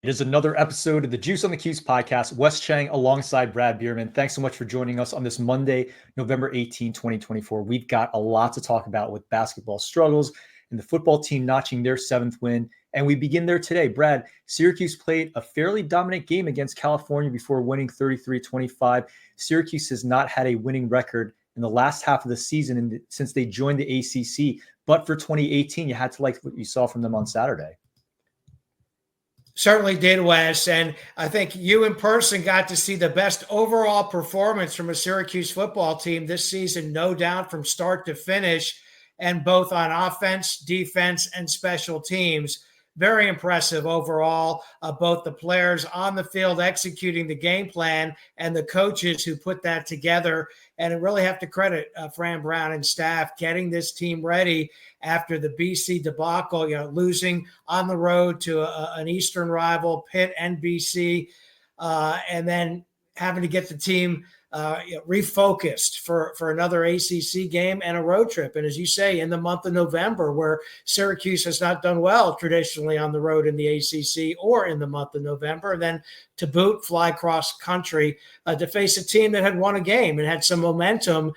It is another episode of the Juice on the Cuse podcast. Wes Cheng alongside Brad Bierman. Thanks so much for joining us on this Monday, November 18, 2024. We've got a lot to talk about with basketball struggles and the football team notching their seventh win. And we begin there today. Brad, Syracuse played a fairly dominant game against California before winning 33-25. Syracuse has not had a winning record in the last half of the season since they joined the ACC. But for 2018, you had to like what you saw from them on Saturday. Certainly did, Wes. And I think you in person got to see the best overall performance from a Syracuse football team this season, no doubt, from start to finish, and both on offense, defense, and special teams. Very impressive overall, both the players on the field executing the game plan and the coaches who put that together. And I really have to credit Fran Brown and staff getting this team ready after the BC debacle, losing on the road to an Eastern rival, Pitt and BC, and then having to get the team refocused for another ACC game and a road trip. And as you say, in the month of November, where Syracuse has not done well traditionally on the road in the ACC or in the month of November, and then to boot, fly cross country to face a team that had won a game and had some momentum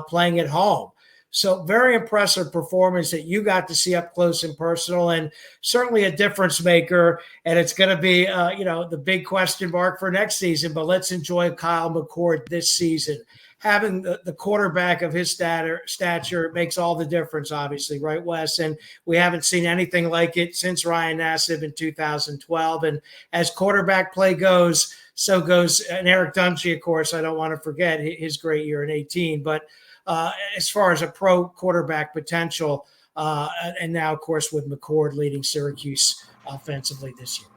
playing at home. So very impressive performance that you got to see up close and personal, and certainly a difference maker. And it's going to be, the big question mark for next season. But let's enjoy Kyle McCord this season. Having the quarterback of his stature makes all the difference, obviously, right, Wes? And we haven't seen anything like it since Ryan Nassib in 2012. And as quarterback play goes, so goes and Eric Dungey, of course. I don't want to forget his great year in 18, but as far as a pro quarterback potential, and now, of course, with McCord leading Syracuse offensively this year.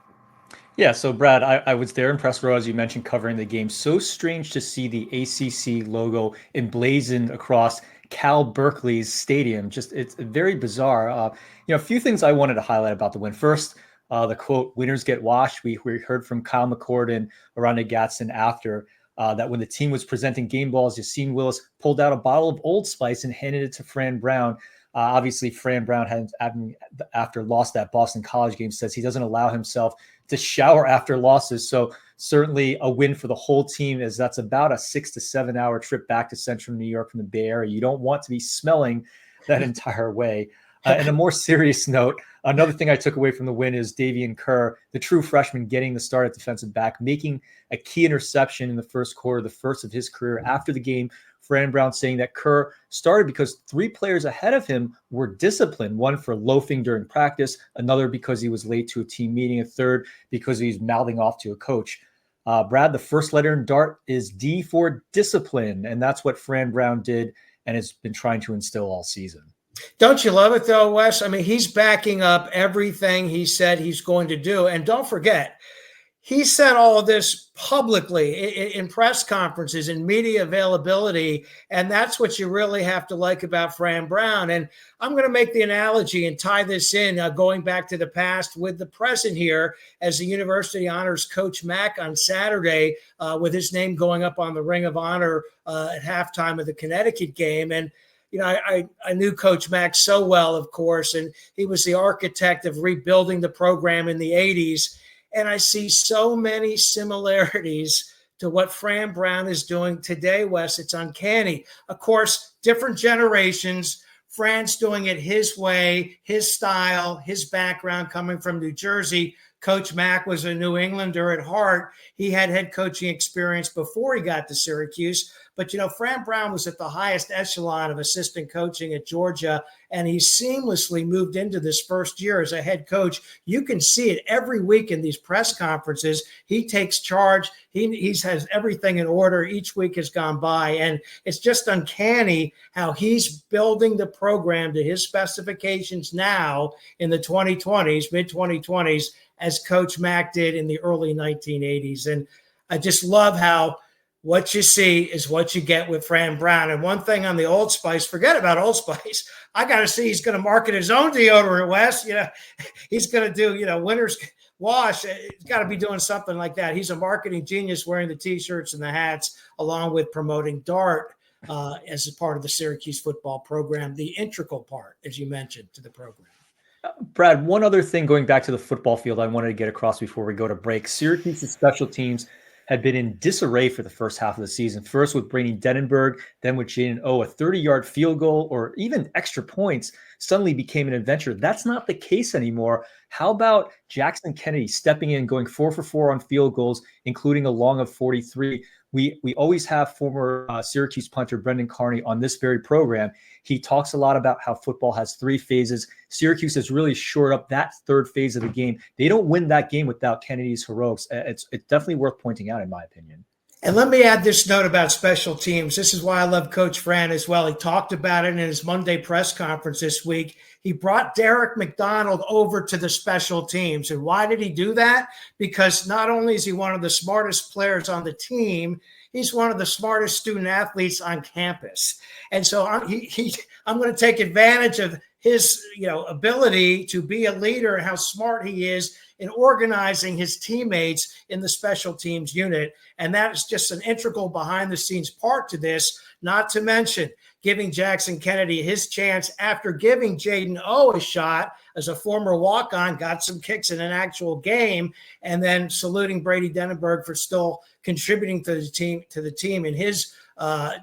Yeah, so Brad, I was there in press row, as you mentioned, covering the game. So strange to see the ACC logo emblazoned across Cal Berkeley's stadium. It's very bizarre. A few things I wanted to highlight about the win. First, the quote, "Winners get washed." We heard from Kyle McCord and Aranda Gatson after. That when the team was presenting game balls, Yassine Willis pulled out a bottle of Old Spice and handed it to Fran Brown. Obviously, Fran Brown had, after lost that Boston College game, says he doesn't allow himself to shower after losses. So certainly a win for the whole team, as that's about a 6 to 7 hour trip back to Central New York from the Bay Area. You don't want to be smelling that entire way. And a more serious note, another thing I took away from the win is Davian Kerr, the true freshman, getting the start at defensive back, making a key interception in the first quarter, the first of his career. After the game, Fran Brown saying that Kerr started because 3 players ahead of him were disciplined, one for loafing during practice, another because he was late to a team meeting, a third because he was mouthing off to a coach. Brad, the first letter in DART is D for discipline, and that's what Fran Brown did and has been trying to instill all season. Don't you love it, though, Wes? I mean, he's backing up everything he said he's going to do. And don't forget, he said all of this publicly in press conferences and media availability. And that's what you really have to like about Fran Brown. And I'm going to make the analogy and tie this in, going back to the past with the present here, as the university honors Coach Mack on Saturday with his name going up on the Ring of Honor at halftime of the Connecticut game. And I knew Coach Mack so well, of course, and he was the architect of rebuilding the program in the 80s. And I see so many similarities to what Fran Brown is doing today, Wes. It's uncanny. Of course, different generations. Fran's doing it his way, his style, his background coming from New Jersey. Coach Mack was a New Englander at heart. He had head coaching experience before he got to Syracuse. But, Fran Brown was at the highest echelon of assistant coaching at Georgia, and he seamlessly moved into this first year as a head coach. You can see it every week in these press conferences. He takes charge. He has everything in order. Each week has gone by, and it's just uncanny how he's building the program to his specifications now in the 2020s, mid-2020s, as Coach Mack did in the early 1980s. And I just love how what you see is what you get with Fran Brown. And one thing on the Old Spice, forget about Old Spice. I got to see he's going to market his own deodorant, Wes. He's going to do, Winter's Wash. He's got to be doing something like that. He's a marketing genius, wearing the T-shirts and the hats, along with promoting DART as a part of the Syracuse football program, the integral part, as you mentioned, to the program. Brad, one other thing going back to the football field I wanted to get across before we go to break. Syracuse's special teams had been in disarray for the first half of the season. First with Brady Denenberg, then with Jaden O, a 30-yard field goal or even extra points suddenly became an adventure. That's not the case anymore. How about Jackson Kennedy stepping in, going 4 for 4 on field goals, including a long of 43? We always have former Syracuse punter Brendan Carney on this very program. He talks a lot about how football has 3 phases. Syracuse has really shored up that third phase of the game. They don't win that game without Kennedy's heroics. It's definitely worth pointing out, in my opinion. And let me add this note about special teams. This is why I love Coach Fran as well. He talked about it in his Monday press conference this week. He brought Derek McDonald over to the special teams. And why did he do that? Because not only is he one of the smartest players on the team, he's one of the smartest student athletes on campus. And so I'm going to take advantage of his ability to be a leader and how smart he is in organizing his teammates in the special teams unit. And that is just an integral behind the scenes part to this, not to mention giving Jackson Kennedy his chance after giving Jaden O a shot as a former walk-on, got some kicks in an actual game, and then saluting Brady Denenberg for still contributing to the team in his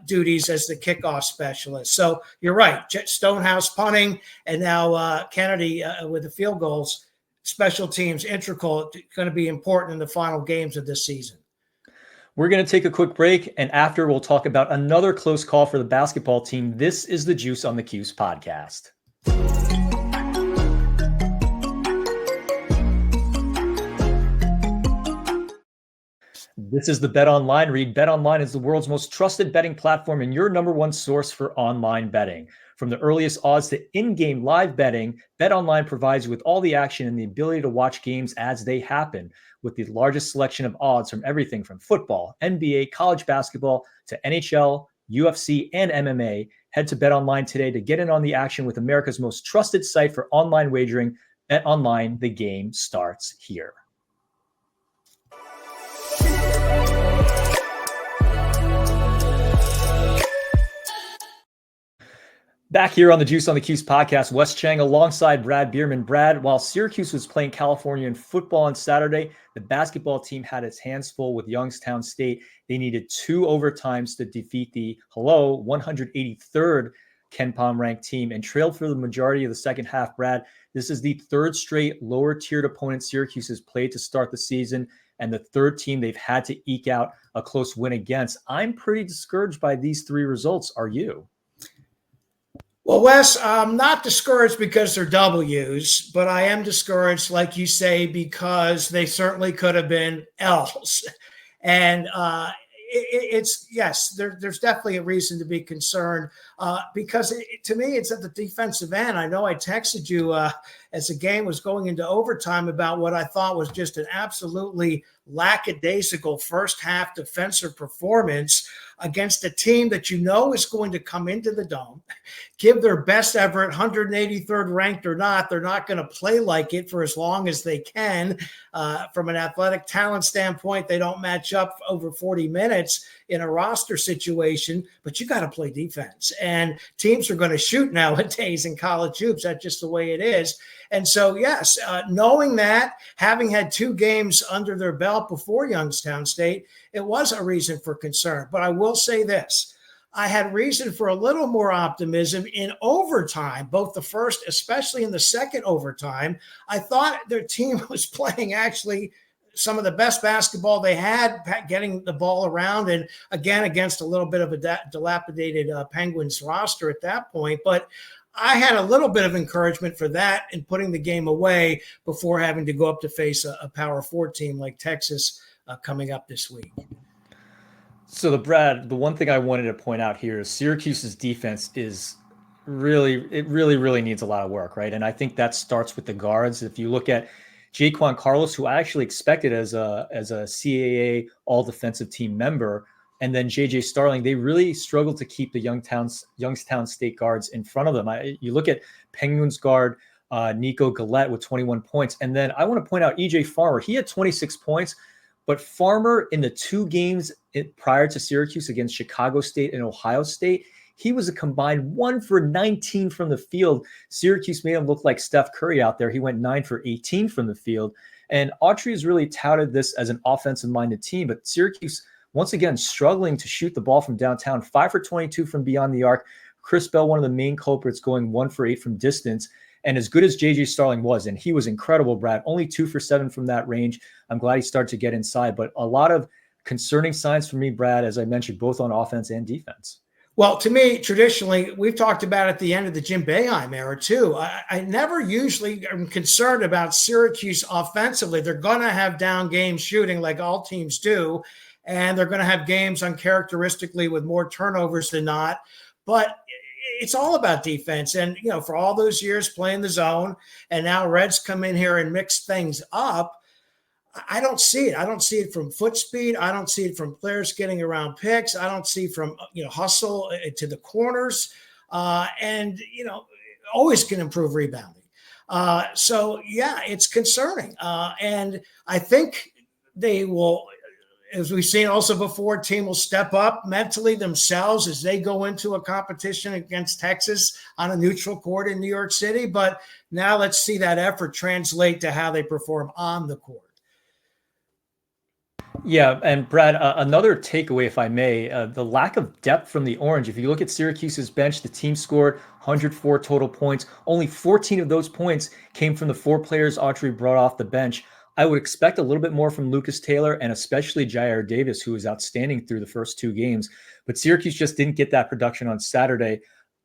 duties as the kickoff specialist. So you're right, Stonehouse punting, and now Kennedy with the field goals. Special teams integral, going to be important in the final games of this season. We're going to take a quick break, and after we'll talk about another close call for the basketball team. This is the Juice on the Cuse podcast. This is the Bet Online read. Bet Online is the world's most trusted betting platform and your number one source for online betting. From the earliest odds to in-game live betting, Bet Online provides you with all the action and the ability to watch games as they happen, with the largest selection of odds from everything from football, NBA, college basketball, to NHL, UFC, and MMA. Head to Bet Online today to get in on the action with America's most trusted site for online wagering. Bet Online, the game starts here. Back here on the Juice on the Cuse podcast, Wes Cheng alongside Brad Bierman. Brad, while Syracuse was playing Californian football on Saturday, the basketball team had its hands full with Youngstown State. They needed 2 overtimes to defeat the 183rd KenPom ranked team and trailed for the majority of the second half. Brad, this is the 3rd straight lower tiered opponent Syracuse has played to start the season, and the 3rd team they've had to eke out a close win against. I'm pretty discouraged by these 3 results. Are you? Well, Wes, I'm not discouraged because they're W's, but I am discouraged, like you say, because they certainly could have been L's. And there's definitely a reason to be concerned because to me, it's at the defensive end. I know I texted you as the game was going into overtime about what I thought was just an absolutely lackadaisical first half defensive performance against a team that is going to come into the Dome, give their best effort, 183rd ranked or not. They're not going to play like it for as long as they can. From an athletic talent standpoint, they don't match up over 40 minutes in a roster situation, but you got to play defense. And teams are going to shoot nowadays in college hoops. That's just the way it is. And so, yes, knowing that, having had 2 games under their belt before Youngstown State, it was a reason for concern. But I will say this. I had reason for a little more optimism in overtime, both the first, especially in the second overtime. I thought their team was playing actually some of the best basketball they had, getting the ball around, and again, against a little bit of a dilapidated Penguins roster at that point. But I had a little bit of encouragement for that in putting the game away before having to go up to face a Power 4 team like Texas coming up this week. So the one thing I wanted to point out here is Syracuse's defense is really needs a lot of work, right? And I think that starts with the guards. If you look at Jaquan Carlos, who I actually expected as a CAA all defensive team member, and then JJ Starling, they really struggled to keep the Youngstown State guards in front of them. You look at Penguins guard Nico Gillette with 21 points. And then I want to point out EJ Farmer. He had 26 points, but Farmer in the 2 games prior to Syracuse against Chicago State and Ohio State, He was a combined 1 for 19 from the field. Syracuse made him look like Steph Curry out there. He went 9 for 18 from the field. And Autry has really touted this as an offensive-minded team, but Syracuse, once again, struggling to shoot the ball from downtown, 5 for 22 from beyond the arc. Chris Bell, one of the main culprits, going 1 for 8 from distance. And as good as J.J. Starling was, and he was incredible, Brad, only 2 for 7 from that range. I'm glad he started to get inside, but a lot of concerning signs for me, Brad, as I mentioned, both on offense and defense. Well, to me, traditionally, we've talked about at the end of the Jim Boeheim era, too. I never usually am concerned about Syracuse offensively. They're going to have down games shooting like all teams do, and they're going to have games uncharacteristically with more turnovers than not. But it's all about defense. And, for all those years playing the zone, and now Reds come in here and mix things up, I don't see it. I don't see it from foot speed. I don't see it from players getting around picks. I don't see from, hustle to the corners. Always can improve rebounding. So, it's concerning. And I think they will, as we've seen also before, team will step up mentally themselves as they go into a competition against Texas on a neutral court in New York City. But now let's see that effort translate to how they perform on the court. Yeah, and Brad, another takeaway, if I may, the lack of depth from the Orange. If you look at Syracuse's bench, the team scored 104 total points. Only 14 of those points came from the 4 players Autry brought off the bench. I would expect a little bit more from Lucas Taylor and especially Jair Davis, who was outstanding through the first 2 games. But Syracuse just didn't get that production on Saturday.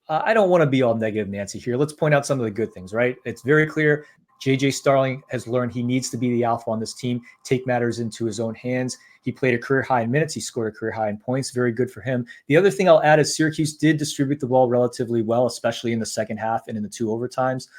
I don't want to be all negative, Nancy, here. Let's point out some of the good things, right? It's very clear J.J. Starling has learned he needs to be the alpha on this team, take matters into his own hands. He played a career high in minutes. He scored a career high in points. Very good for him. The other thing I'll add is Syracuse did distribute the ball relatively well, especially in the second half and in the 2 overtimes.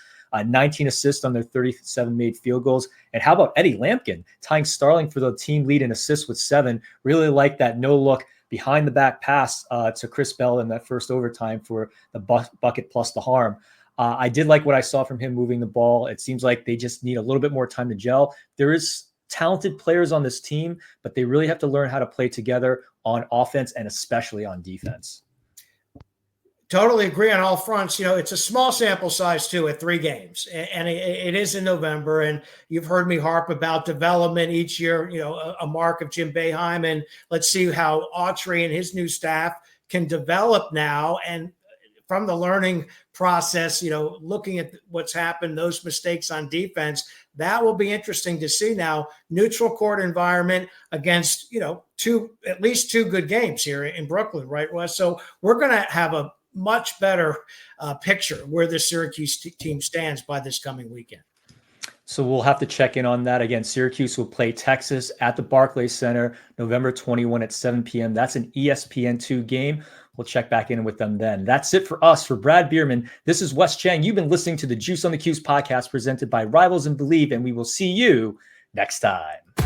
19 assists on their 37 made field goals. And how about Eddie Lampkin tying Starling for the team lead in assists with 7? Really like that no-look behind the back pass to Chris Bell in that first overtime for the bucket plus the harm. I did like what I saw from him moving the ball. It seems like they just need a little bit more time to gel. There is talented players on this team, but they really have to learn how to play together on offense and especially on defense. Totally agree on all fronts. It's a small sample size too at 3 games, and it is in November. And you've heard me harp about development each year, a mark of Jim Boeheim. And let's see how Autry and his new staff can develop now. And from the learning process, looking at what's happened, those mistakes on defense, that will be interesting to see now. Neutral court environment against, at least 2 good games here in Brooklyn, right, Wes? So we're going to have a much better picture where the Syracuse team stands by this coming weekend. So we'll have to check in on that. Again, Syracuse will play Texas at the Barclays Center, November 21 at 7 p.m. That's an ESPN2 game. We'll check back in with them then. That's it for us. For Brad Bierman, this is Wes Cheng. You've been listening to the Juice on the Cuse podcast presented by Rivals and Believe, and we will see you next time.